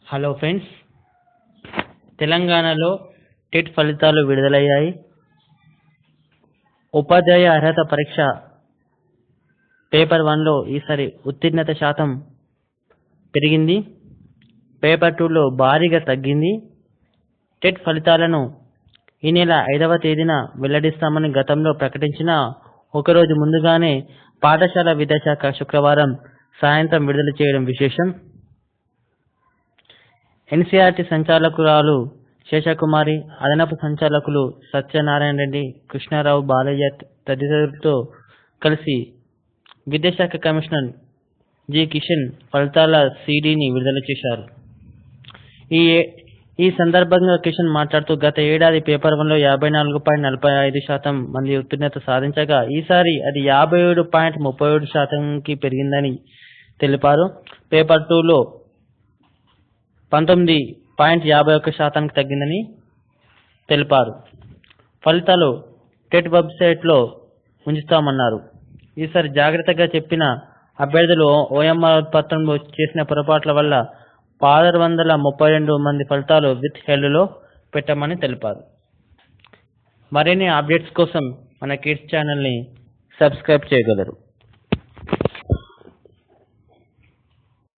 Hello friends, తెలంగాణలో TET ఫలితాలు విడుదలయ్యాయి. ఉపాధ్యాయ అర్హత పరీక్ష పేపర్ 1లో ఈసారి ఉత్తీర్ణత శాతం పెరిగింది. పేపర్ 2లో భారీగా తగ్గింది. టెట్ ఫలితాలను ఈ నెల 5వ తేదీన వెల్లడిస్తామని గతంలో ప్రకటించిన ఒకరోజు ముందుగానే పాఠశాల విద్యాశాఖ శుక్రవారం సాయంత్రం విడుదల చేయడం విశేషం. ఎన్సీఆర్టీ సంచాలకురాలు శేషకుమారి, అదనపు సంచాలకులు సత్యనారాయణ రెడ్డి, కృష్ణారావు, బాలయ్య తదితరులతో కలిసి విద్యాశాఖ కమిషనర్ జి. కిషన్ ఫలితాల సీడీని విడుదల చేశారు. ఈ సందర్భంగా కిషన్ మాట్లాడుతూ, గత ఏడాది పేపర్ 1లో 54.45% మంది ఉత్తీర్ణత సాధించగా ఈసారి అది 57.37%కి పెరిగిందని తెలిపారు. పేపర్ 2లో 19.51%కి తగ్గిందని తెలిపారు. ఫలితాలు టెట్ వెబ్సైట్లో ఉంచుతామన్నారు. ఈసారి జాగ్రత్తగా చెప్పిన అభ్యర్థులు ఓఎంఆర్ పత్రంలో చేసిన పొరపాట్ల వల్ల 1632 మంది ఫలితాలు విత్ హెల్డ్లో పెట్టమని తెలిపారు. మరిన్ని అప్డేట్స్ కోసం మన కిడ్స్ ఛానల్ని సబ్స్క్రైబ్ చేయగలరు.